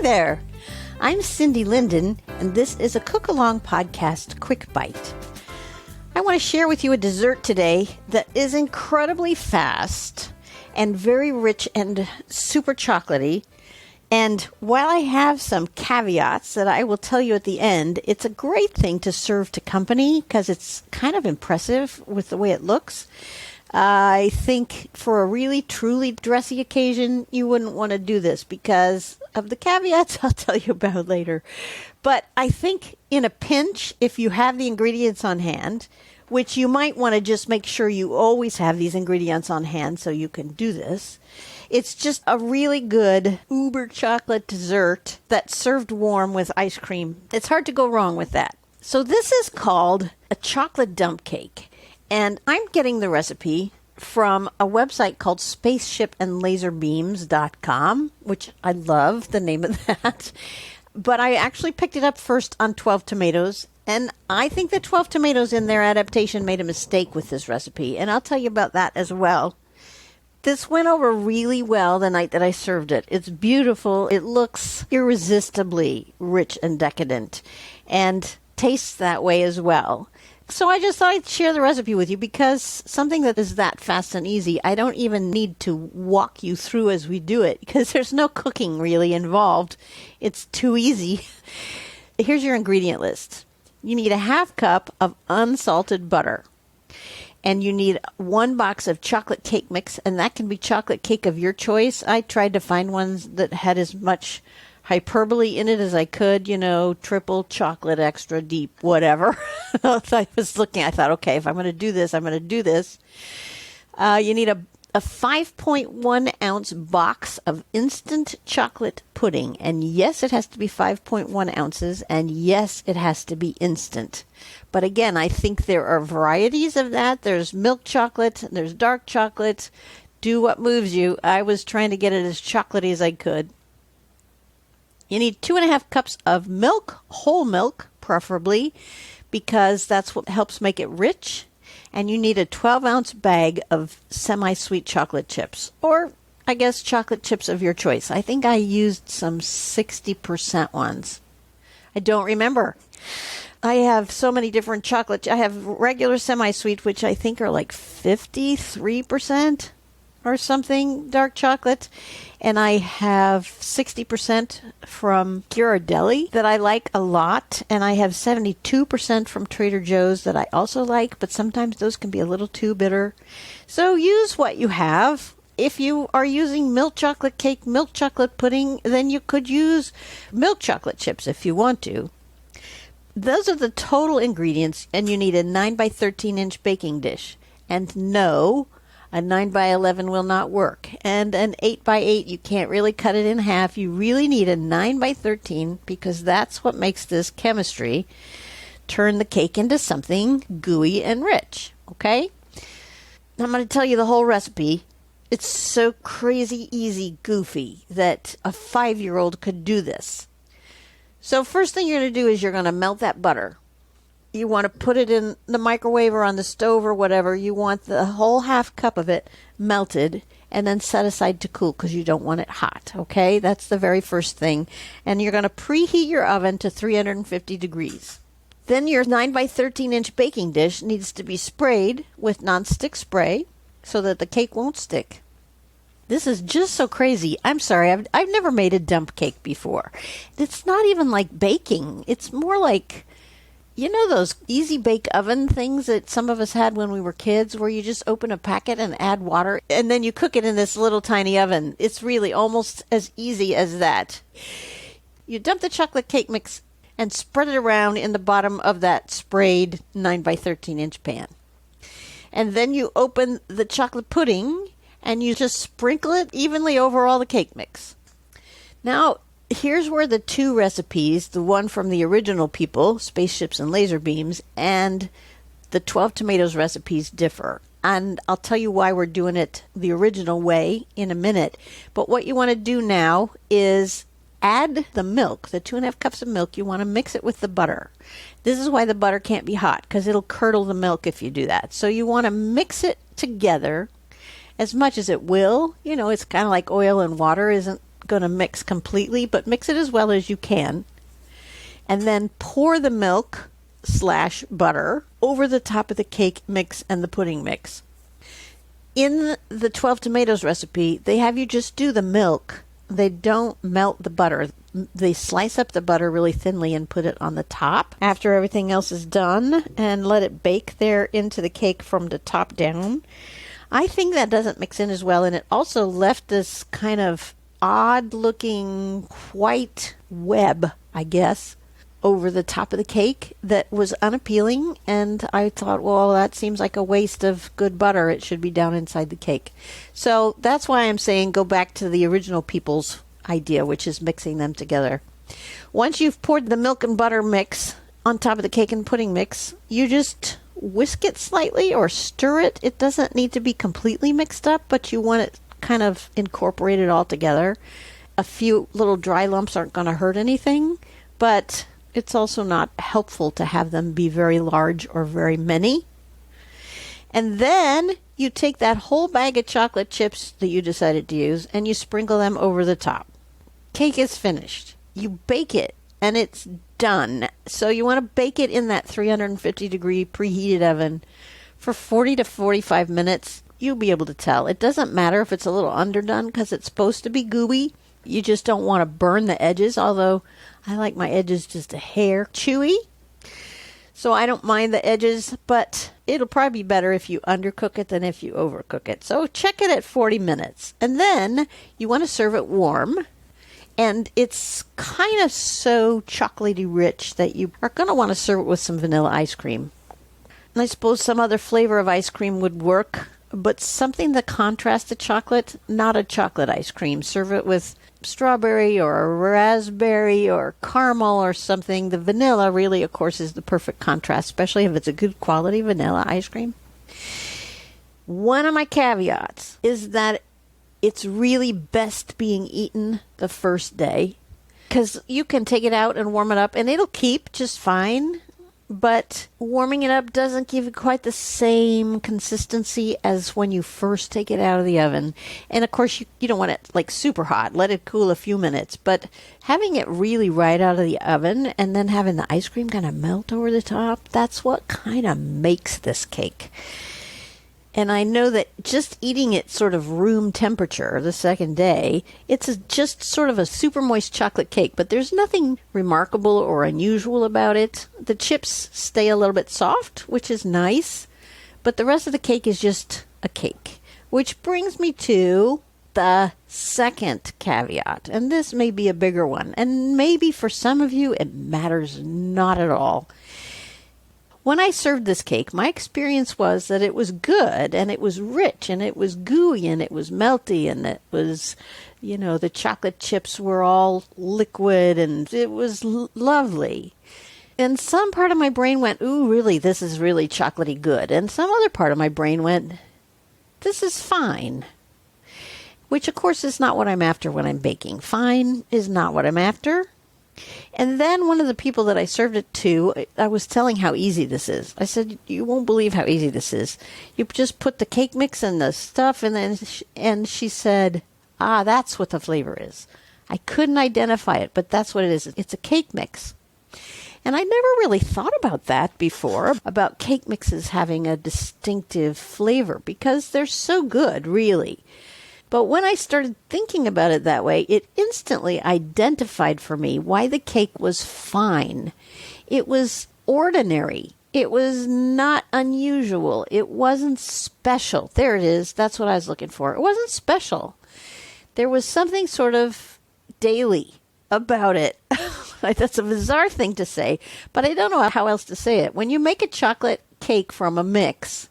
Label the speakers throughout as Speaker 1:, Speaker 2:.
Speaker 1: there. I'm Cindy Linden, and this is a Cookalong podcast quick bite. I want to share with you a dessert today that is incredibly fast and very rich and super chocolatey. And while I have some caveats that I will tell you at the end, it's a great thing to serve to company because it's kind of impressive with the way it looks. I think for a really, truly dressy occasion, you wouldn't want to do this because of the caveats I'll tell you about later. But I think in a pinch, if you have the ingredients on hand, which you might want to just make sure you always have these ingredients on hand so you can do this, it's just a really good uber chocolate dessert that's served warm with ice cream. It's hard to go wrong with that. So this is called a chocolate dump cake. And I'm getting the recipe from a website called spaceshipandlaserbeams.com, which I love the name of that. But I actually picked it up first on 12 tomatoes. And I think the 12 tomatoes in their adaptation made a mistake with this recipe. And I'll tell you about that as well. This went over really well the night that I served it. It's beautiful. It looks irresistibly rich and decadent and tastes that way as well. So I just thought I'd share the recipe with you because something that is that fast and easy, I don't even need to walk you through as we do it because there's no cooking really involved. It's too easy. Here's your ingredient list. You need a half cup of unsalted butter. And you need 1 box of chocolate cake mix, and that can be chocolate cake of your choice. I tried to find ones that had as much hyperbole in it as I could, triple chocolate, extra deep, whatever. I was looking, I thought, okay, if I'm going to do this, I'm going to do this. You need a 5.1 ounce box of instant chocolate pudding. And yes, it has to be 5.1 ounces. And yes, it has to be instant. But again, I think there are varieties of that. There's milk chocolate, there's dark chocolate. Do what moves you. I was trying to get it as chocolatey as I could. You need 2.5 cups of milk, whole milk, preferably, because that's what helps make it rich. And you need a 12-ounce bag of semi-sweet chocolate chips, or I guess chocolate chips of your choice. I think I used some 60% ones. I don't remember. I have so many different chocolate. I have regular semi-sweet, which I think are like 53% or something dark chocolate. And I have 60% from Ghirardelli that I like a lot. And I have 72% from Trader Joe's that I also like, but sometimes those can be a little too bitter. So use what you have. If you are using milk chocolate cake, milk chocolate pudding, then you could use milk chocolate chips if you want to. Those are the total ingredients, and you need a 9 by 13 inch baking dish. And no, a 9 by 11 will not work. And an 8 by 8, you can't really cut it in half. You really need a 9 by 13 because that's what makes this chemistry turn the cake into something gooey and rich. Okay? I'm going to tell you the whole recipe. It's so crazy, easy, goofy that a 5-year-old could do this. So first thing you're going to do is you're going to melt that butter. You want to put it in the microwave or on the stove or whatever. You want the whole half cup of it melted and then set aside to cool because you don't want it hot, okay? That's the very first thing. And you're going to preheat your oven to 350 degrees. Then your 9 by 13 inch baking dish needs to be sprayed with nonstick spray so that the cake won't stick. This is just so crazy. I'm sorry, I've never made a dump cake before. It's not even like baking. It's more like, those easy bake oven things that some of us had when we were kids where you just open a packet and add water and then you cook it in this little tiny oven. It's really almost as easy as that. You dump the chocolate cake mix and spread it around in the bottom of that sprayed 9 by 13 inch pan. And then you open the chocolate pudding and you just sprinkle it evenly over all the cake mix. Now, here's where the two recipes, the one from the original people, Spaceships and Laser Beams, and the 12 tomatoes recipes differ. And I'll tell you why we're doing it the original way in a minute. But what you want to do now is add the milk, the 2.5 cups of milk. You want to mix it with the butter. This is why the butter can't be hot, because it'll curdle the milk if you do that. So you want to mix it together as much as it will. It's kind of like oil and water isn't going to mix completely, but mix it as well as you can. And then pour the milk / butter over the top of the cake mix and the pudding mix. In the 12 tomatoes recipe, they have you just do the milk. They don't melt the butter. They slice up the butter really thinly and put it on the top after everything else is done and let it bake there into the cake from the top down. I think that doesn't mix in as well, and it also left this kind of odd-looking white web, I guess, over the top of the cake that was unappealing, and I thought, well, that seems like a waste of good butter. It should be down inside the cake. So that's why I'm saying go back to the original people's idea, which is mixing them together. Once you've poured the milk and butter mix on top of the cake and pudding mix, you just whisk it slightly or stir it. It doesn't need to be completely mixed up, but you want it kind of incorporated all together. A few little dry lumps aren't going to hurt anything, but it's also not helpful to have them be very large or very many. And then you take that whole bag of chocolate chips that you decided to use and you sprinkle them over the top. Cake is finished. You bake it and it's done. So you want to bake it in that 350 degree preheated oven for 40 to 45 minutes. You'll be able to tell. It doesn't matter if it's a little underdone because it's supposed to be gooey. You just don't want to burn the edges, although I like my edges just a hair chewy. So I don't mind the edges, but it'll probably be better if you undercook it than if you overcook it. So check it at 40 minutes. And then you want to serve it warm. And it's kind of so chocolatey rich that you are going to want to serve it with some vanilla ice cream. And I suppose some other flavor of ice cream would work, but something that contrasts the chocolate, not a chocolate ice cream. Serve it with strawberry or raspberry or caramel or something. The vanilla really, of course, is the perfect contrast, especially if it's a good quality vanilla ice cream. One of my caveats is that it's really best being eaten the first day because you can take it out and warm it up and it'll keep just fine. But warming it up doesn't give it quite the same consistency as when you first take it out of the oven. And of course, you don't want it like super hot. Let it cool a few minutes. But having it really right out of the oven and then having the ice cream kind of melt over the top, that's what kind of makes this cake. And I know that just eating it sort of room temperature the second day, it's just sort of a super moist chocolate cake, but there's nothing remarkable or unusual about it. The chips stay a little bit soft, which is nice, but the rest of the cake is just a cake. Which brings me to the second caveat, and this may be a bigger one, and maybe for some of you it matters not at all. When I served this cake, my experience was that it was good, and it was rich, and it was gooey, and it was melty, and it was, the chocolate chips were all liquid, and it was lovely. And some part of my brain went, ooh, really, this is really chocolatey good. And some other part of my brain went, this is fine. Which, of course, is not what I'm after when I'm baking. Fine is not what I'm after. And then one of the people that I served it to, I was telling how easy this is. I said, you won't believe how easy this is. You just put the cake mix and the stuff, and she said, that's what the flavor is. I couldn't identify it, but that's what it is. It's a cake mix. And I never really thought about that before, about cake mixes having a distinctive flavor, because they're so good, really. But when I started thinking about it that way, it instantly identified for me why the cake was fine. It was ordinary. It was not unusual. It wasn't special. There it is. That's what I was looking for. It wasn't special. There was something sort of daily about it. That's a bizarre thing to say, but I don't know how else to say it. When you make a chocolate cake from a mix,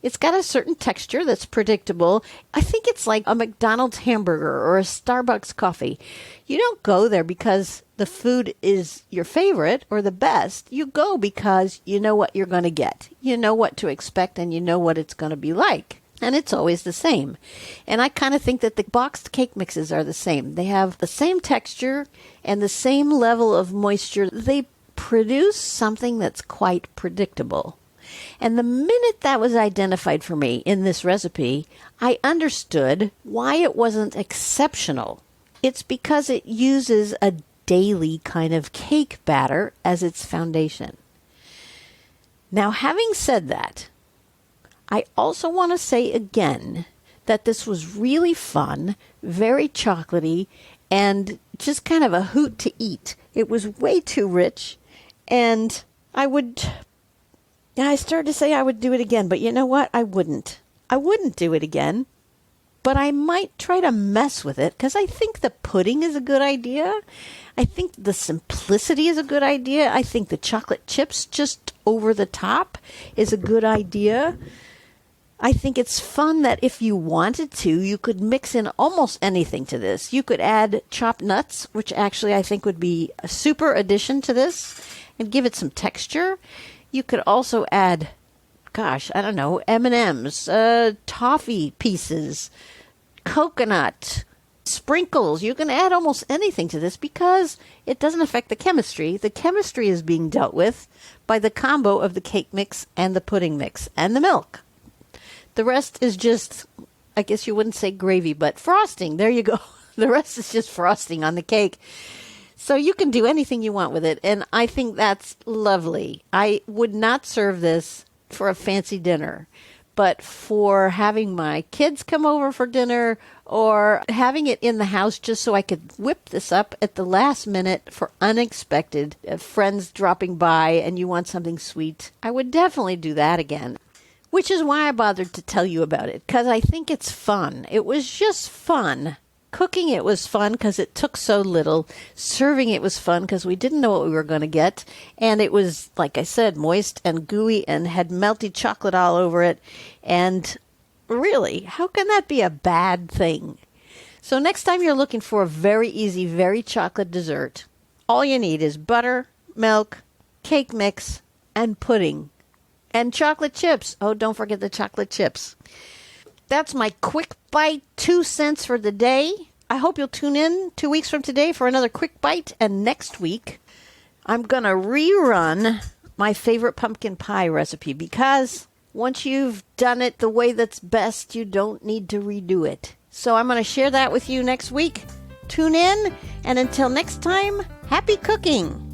Speaker 1: it's got a certain texture that's predictable. I think it's like a McDonald's hamburger or a Starbucks coffee. You don't go there because the food is your favorite or the best. You go because you know what you're going to get. You know what to expect and you know what it's going to be like. And it's always the same. And I kind of think that the boxed cake mixes are the same. They have the same texture and the same level of moisture. They produce something that's quite predictable. And the minute that was identified for me in this recipe, I understood why it wasn't exceptional. It's because it uses a daily kind of cake batter as its foundation. Now, having said that, I also want to say again that this was really fun, very chocolatey, and just kind of a hoot to eat. It was way too rich, and I started to say I would do it again, but you know what? I wouldn't. I wouldn't do it again, but I might try to mess with it because I think the pudding is a good idea. I think the simplicity is a good idea. I think the chocolate chips just over the top is a good idea. I think it's fun that if you wanted to, you could mix in almost anything to this. You could add chopped nuts, which actually I think would be a super addition to this and give it some texture. You could also add, gosh, I don't know, M&Ms, toffee pieces, coconut, sprinkles. You can add almost anything to this because it doesn't affect the chemistry. The chemistry is being dealt with by the combo of the cake mix and the pudding mix and the milk. The rest is just, I guess you wouldn't say gravy, but frosting. There you go. The rest is just frosting on the cake. So you can do anything you want with it, and I think that's lovely. I would not serve this for a fancy dinner, but for having my kids come over for dinner or having it in the house just so I could whip this up at the last minute for unexpected friends dropping by and you want something sweet, I would definitely do that again. Which is why I bothered to tell you about it, because I think it's fun. It was just fun. Cooking it was fun because it took so little. Serving it was fun because we didn't know what we were going to get. And it was, like I said, moist and gooey and had melty chocolate all over it. And really, how can that be a bad thing? So next time you're looking for a very easy, very chocolate dessert, all you need is butter, milk, cake mix, and pudding. And chocolate chips. Oh, don't forget the chocolate chips. That's my quick bite 2 cents for the day. I hope you'll tune in 2 weeks from today for another quick bite. And next week, I'm going to rerun my favorite pumpkin pie recipe because once you've done it the way that's best, you don't need to redo it. So I'm going to share that with you next week. Tune in, and until next time, happy cooking!